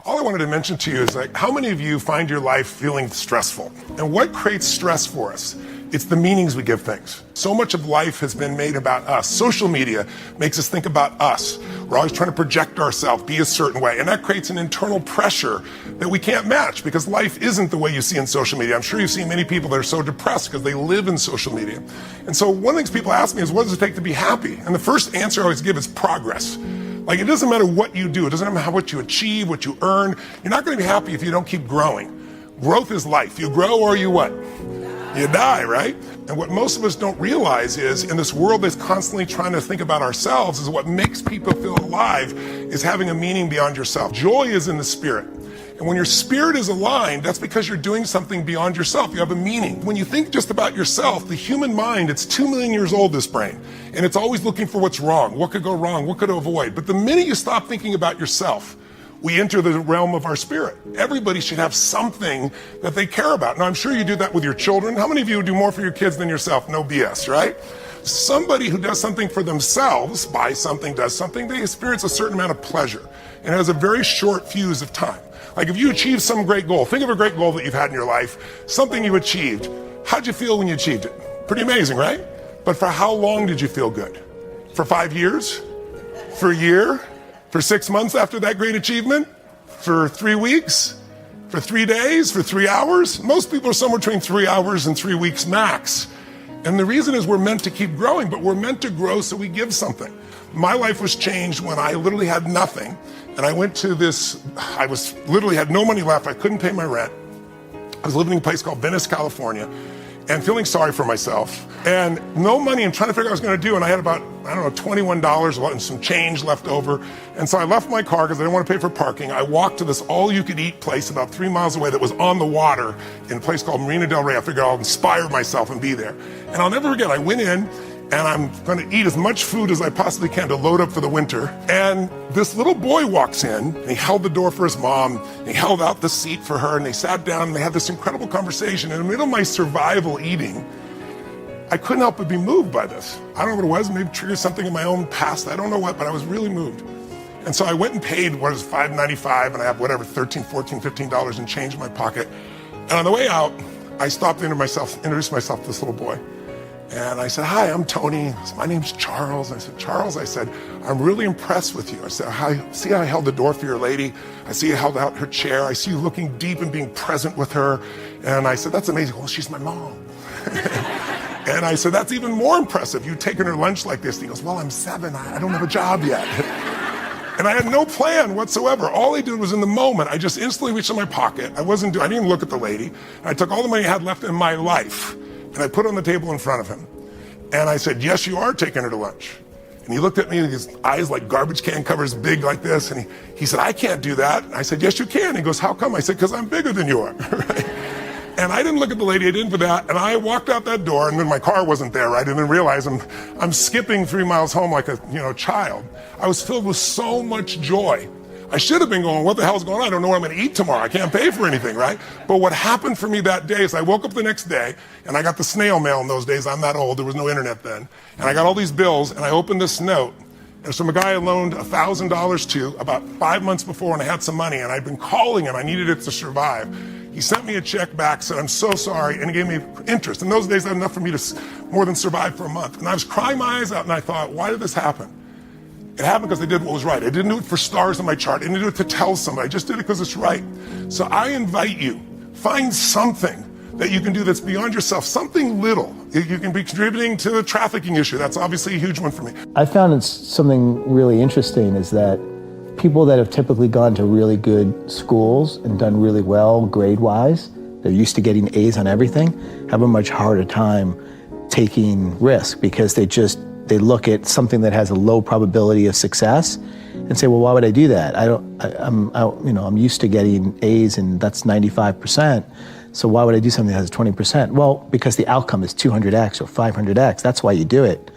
All I wanted to mention to you is like, how many of you find your life feeling stressful? And what creates stress for us? It's the meanings we give things. So much of life has been made about us. Social media makes us think about us. We're always trying to project ourselves, be a certain way. And that creates an internal pressure that we can't match because life isn't the way you see in social media. I'm sure you've seen many people that are so depressed because they live in social media. And so one of the things people ask me is, what does it take to be happy? And the first answer I always give is progress. Like, it doesn't matter what you do. It doesn't matter what you achieve, what you earn. You're not going to be happy if you don't keep growing. Growth is life. You grow or you what? You die, right? And what most of us don't realize is, in this world that's constantly trying to think about ourselves, is what makes people feel alive is having a meaning beyond yourself. Joy is in the spirit. And when your spirit is aligned, that's because you're doing something beyond yourself. You have a meaning. When you think just about yourself, the human mind, it's 2 million years old, this brain. And it's always looking for what's wrong, what could go wrong, what could avoid. But the minute you stop thinking about yourself, we enter the realm of our spirit. Everybody should have something that they care about. Now, I'm sure you do that with your children. How many of you do more for your kids than yourself? No BS, right? Somebody who does something for themselves, buys something, does something, they experience a certain amount of pleasure. And it has a very short fuse of time. Like if you achieve some great goal, think of a great goal that you've had in your life, something you achieved. How'd you feel when you achieved it? Pretty amazing, right? But for how long did you feel good? For 5 years? For a year? For 6 months after that great achievement? For 3 weeks? For 3 days? For 3 hours? Most people are somewhere between 3 hours and 3 weeks max. And the reason is we're meant to keep growing, but we're meant to grow so we give something. My life was changed when I literally had nothing. And I went to literally had no money left. I couldn't pay my rent. I was living in a place called Venice, California, and feeling sorry for myself. And no money, and trying to figure out what I was gonna do. And I had about, $21 and some change left over. And so I left my car because I didn't want to pay for parking. I walked to this all-you-could-eat place about 3 miles away that was on the water in a place called Marina del Rey. I figured I'll inspire myself and be there. And I'll never forget, I went in, and I'm going to eat as much food as I possibly can to load up for the winter. And this little boy walks in, and he held the door for his mom, and he held out the seat for her, and they sat down, and they had this incredible conversation. In the middle of my survival eating, I couldn't help but be moved by this. I don't know what it was, maybe triggered something in my own past, I don't know what, but I was really moved. And so I went and paid what was $5.95, and I have whatever, $13, $14, $15 in change in my pocket. And on the way out, I stopped to introduce myself to this little boy. And I said, hi, I'm Tony. My name's Charles. I said, Charles, I'm really impressed with you. I said, see how I held the door for your lady? I see you held out her chair. I see you looking deep and being present with her. And I said, that's amazing. Well, she's my mom. And I said, that's even more impressive. You've taken her lunch like this. And he goes, well, I'm 7. I don't have a job yet. And I had no plan whatsoever. All I did was in the moment, I just instantly reached in my pocket. I didn't even look at the lady. I took all the money I had left in my life, and I put it on the table in front of him. And I said, yes, you are taking her to lunch. And he looked at me, and his eyes like garbage can covers, big like this. And he said, I can't do that. And I said, yes, you can. He goes, how come? I said, because I'm bigger than you are. Right? And I didn't look at the lady, I didn't for that. And I walked out that door, and then my car wasn't there, right? I didn't realize I'm skipping 3 miles home like a child. I was filled with so much joy. I should have been going, what the hell's going on? I don't know what I'm going to eat tomorrow. I can't pay for anything, right? But what happened for me that day is I woke up the next day, and I got the snail mail in those days. I'm that old. There was no internet then. And I got all these bills, and I opened this note. And it's from a guy I loaned $1,000 to about 5 months before, and I had some money, and I'd been calling him. I needed it to survive. He sent me a check back, said, I'm so sorry, and he gave me interest. In those days, that was enough for me to more than survive for a month. And I was crying my eyes out, and I thought, why did this happen? It happened because I did what was right. I didn't do it for stars on my chart. I didn't do it to tell somebody. I just did it because it's right. So I invite you, find something that you can do that's beyond yourself, something little. You can be contributing to the trafficking issue. That's obviously a huge one for me. I found it's something really interesting is that people that have typically gone to really good schools and done really well grade-wise, they're used to getting A's on everything, have a much harder time taking risk because they look at something that has a low probability of success and say, well, why would I do that? I'm used to getting A's and that's 95%. So why would I do something that has 20%? Well, because the outcome is 200x or 500x. That's why you do it.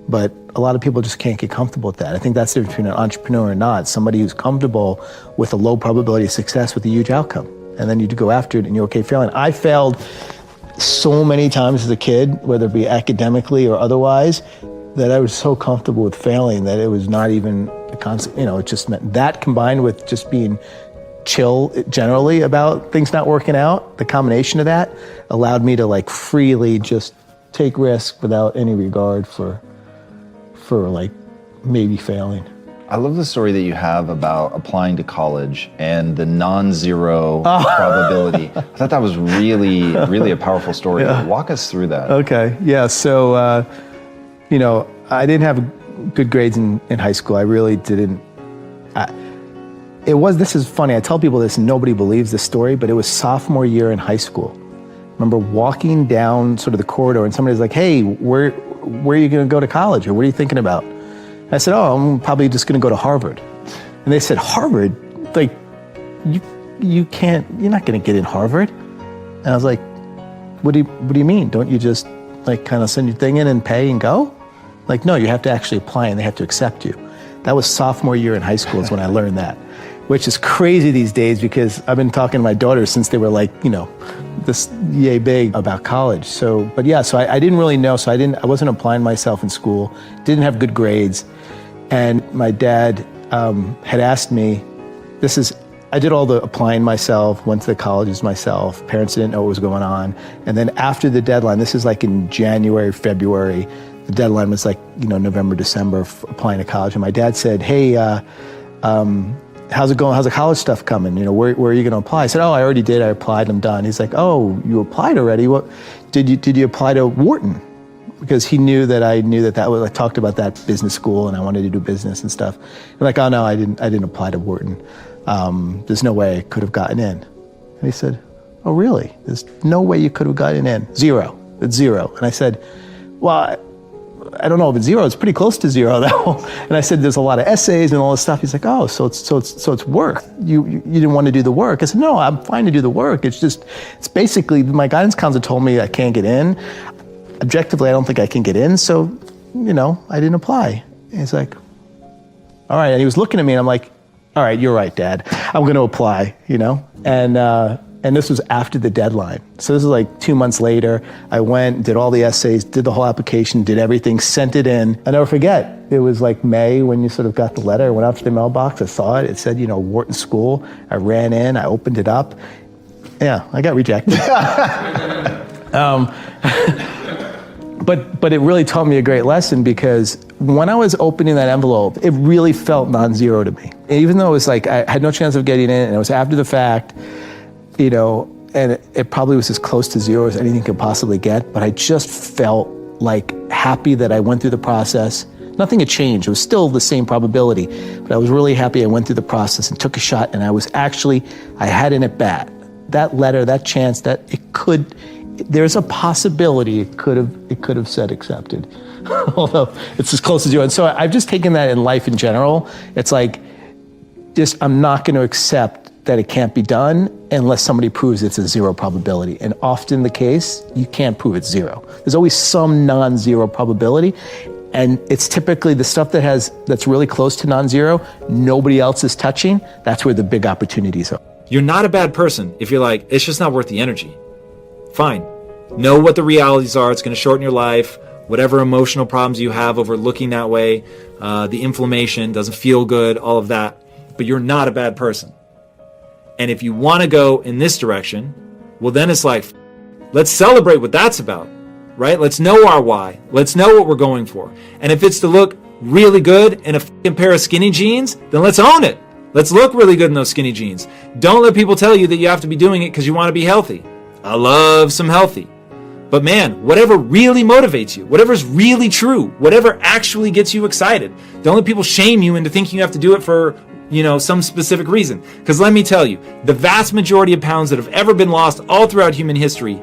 But a lot of people just can't get comfortable with that. I think that's the difference between an entrepreneur and not. Somebody who's comfortable with a low probability of success with a huge outcome. And then you go after it and you're okay failing. I failed so many times as a kid, whether it be academically or otherwise, that I was so comfortable with failing that it was not even a concept. It just meant that combined with just being chill generally about things not working out, the combination of that allowed me to like freely just take risks without any regard for like maybe failing. I love the story that you have about applying to college and the non-zero probability. I thought that was really, really a powerful story. Yeah. Walk us through that. Okay, yeah, so, I didn't have good grades in high school. I really didn't. This is funny, I tell people this and nobody believes this story, but it was sophomore year in high school. I remember walking down sort of the corridor and somebody's like, hey, where are you gonna go to college, or what are you thinking about? I said, oh, I'm probably just gonna go to Harvard. And they said, Harvard? Like, you can't, you're not gonna get in Harvard. And I was like, what do you mean? Don't you just like kind of send your thing in and pay and go? Like, no, you have to actually apply and they have to accept you. That was sophomore year in high school is when I learned that, which is crazy these days because I've been talking to my daughters since they were like, this yay big about college. So I didn't really know. So I wasn't applying myself in school, didn't have good grades. And my dad had asked me, I did all the applying myself, went to the colleges myself, parents didn't know what was going on. And then after the deadline, this is like in January, February, the deadline was like, November, December, applying to college. And my dad said, hey, how's it going? How's the college stuff coming? Where are you going to apply? I said, oh, I already did. I applied. I'm done. He's like, oh, you applied already? What did you apply to Wharton? Because he knew that I talked about that business school and I wanted to do business and stuff. I'm like, oh no, I didn't apply to Wharton. There's no way I could have gotten in. And he said, oh really? There's no way you could have gotten in. Zero. It's zero. And I said, well, I don't know if it's zero. It's pretty close to zero though. And I said, there's a lot of essays and all this stuff. He's like, oh, so it's work. You didn't want to do the work. I said, no, I'm fine to do the work. It's basically, my guidance counselor told me I can't get in. Objectively, I don't think I can get in. So, I didn't apply. And he's like, all right. And he was looking at me and I'm like, all right, you're right, Dad. I'm going to apply, And this was after the deadline. So this is like 2 months later. I went, did all the essays, did the whole application, did everything, sent it in. I never forget, it was like May when you sort of got the letter. I went out to the mailbox, I saw it. It said, Wharton School. I ran in, I opened it up. Yeah, I got rejected. But it really taught me a great lesson because when I was opening that envelope, it really felt non-zero to me. Even though it was like, I had no chance of getting in and it was after the fact, and it probably was as close to zero as anything could possibly get, but I just felt like happy that I went through the process. Nothing had changed. It was still the same probability, but I was really happy I went through the process and took a shot, and I had an at bat. That letter, that chance, there's a possibility it could have said accepted, although it's as close as zero. And so I've just taken that in life in general. It's like, I'm not going to accept that it can't be done unless somebody proves it's a zero probability. And often the case, you can't prove it's zero. There's always some non-zero probability. And it's typically the stuff that's really close to non-zero, nobody else is touching. That's where the big opportunities are. You're not a bad person if you're like, it's just not worth the energy. Fine. Know what the realities are. It's going to shorten your life. Whatever emotional problems you have over looking that way, the inflammation doesn't feel good, all of that. But you're not a bad person. And if you want to go in this direction, well, then it's like, let's celebrate what that's about, right? Let's know our why. Let's know what we're going for. And if it's to look really good in a fucking pair of skinny jeans, then let's own it. Let's look really good in those skinny jeans. Don't let people tell you that you have to be doing it because you want to be healthy. I love some healthy. But man, whatever really motivates you, whatever's really true, whatever actually gets you excited, don't let people shame you into thinking you have to do it for some specific reason. Because let me tell you, the vast majority of pounds that have ever been lost all throughout human history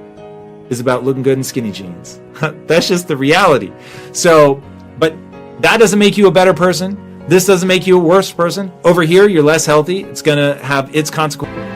is about looking good in skinny jeans. That's just the reality. So, but that doesn't make you a better person. This doesn't make you a worse person. Over here, you're less healthy. It's going to have its consequences.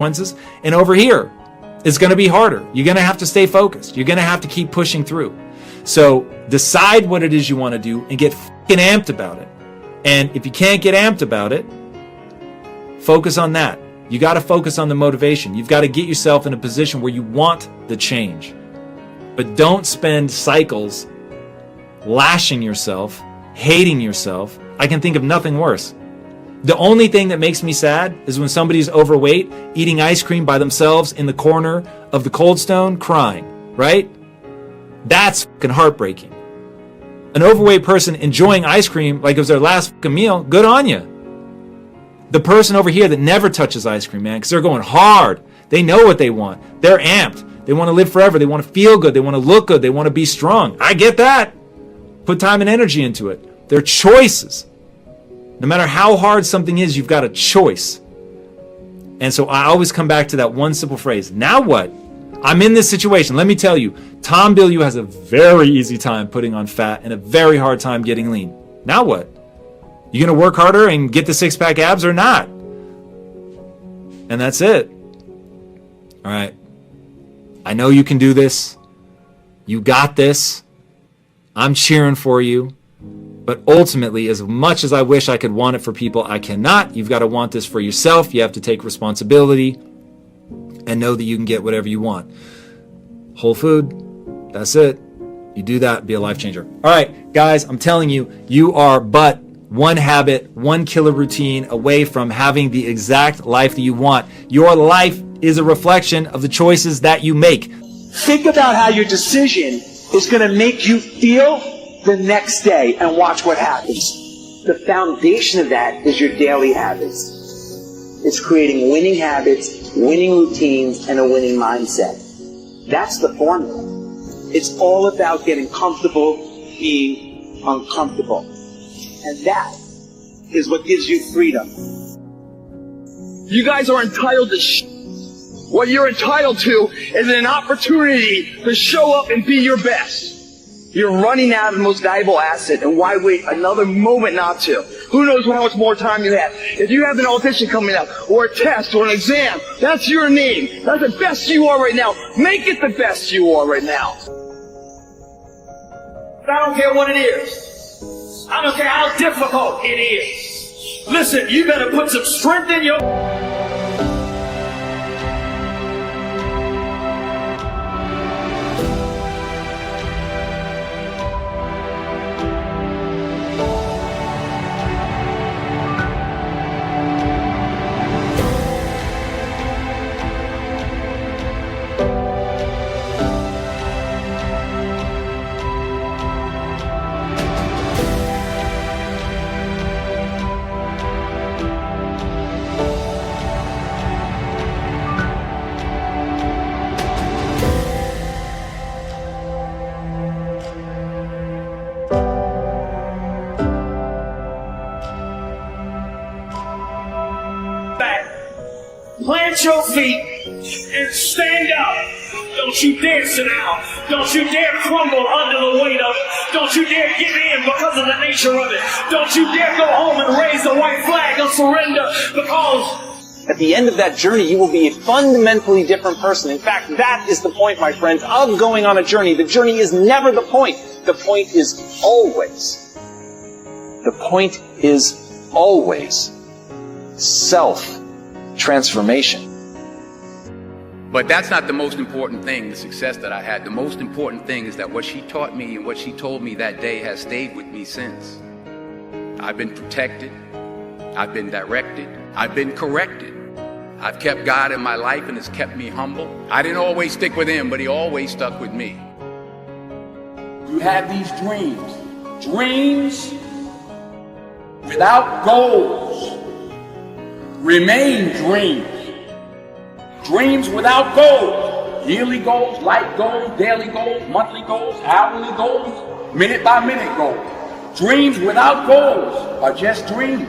consequences. And over here, it's going to be harder. You're going to have to stay focused. You're going to have to keep pushing through. So decide what it is you want to do and get fucking amped about it. And if you can't get amped about it, focus on that. You got to focus on the motivation. You've got to get yourself in a position where you want the change. But don't spend cycles lashing yourself, hating yourself. I can think of nothing worse. The only thing that makes me sad is when somebody's overweight, eating ice cream by themselves in the corner of the Cold Stone, crying, right? That's fucking heartbreaking. An overweight person enjoying ice cream like it was their last fucking meal, good on you. The person over here that never touches ice cream, man, because they're going hard. They know what they want. They're amped. They want to live forever. They want to feel good. They want to look good. They want to be strong. I get that. Put time and energy into it. They're choices. No matter how hard something is, you've got a choice. And so I always come back to that one simple phrase. Now what? I'm in this situation. Let me tell you, Tom Bilyeu has a very easy time putting on fat and a very hard time getting lean. Now what? You going to work harder and get the six-pack abs or not? And that's it. All right. I know you can do this. You got this. I'm cheering for you. But ultimately, as much as I wish I could want it for people, I cannot. You've got to want this for yourself. You have to take responsibility and know that you can get whatever you want. Whole food. That's it. You do that, be a life changer. All right, guys, I'm telling you, you are but one habit, one killer routine away from having the exact life that you want. Your life is a reflection of the choices that you make. Think about how your decision is going to make you feel the next day and watch what happens. The foundation of that is your daily habits. It's creating winning habits, winning routines, and a winning mindset. That's the formula. It's all about getting comfortable being uncomfortable. And that is what gives you freedom. You guys are entitled to what you're entitled to is an opportunity to show up and be your best. You're running out of the most valuable asset, and why wait another moment not to? Who knows how much more time you have? If you have an audition coming up, or a test, or an exam, that's your name. That's the best you are right now. Make it the best you are right now. I don't care what it is. I don't care how difficult it is. Listen, you better put some strength in your... Plant your feet and stand up. Don't you dare sit down. Don't you dare crumble under the weight of it. Don't you dare give in because of the nature of it. Don't you dare go home and raise the white flag of surrender, because at the end of that journey, you will be a fundamentally different person. In fact, that is the point, my friends, of going on a journey. The journey is never the point. The point is always. The point is always self-transformation. But that's not the most important thing, the success that I had. The most important thing is that what she taught me and what she told me that day has stayed with me since. I've been protected. I've been directed. I've been corrected. I've kept God in my life and it's kept me humble. I didn't always stick with him, but he always stuck with me. You have these dreams. Dreams without goals remain dreams. Dreams without goals. Yearly goals, life goals, daily goals, monthly goals, hourly goals, minute by minute goals. Dreams without goals are just dreams.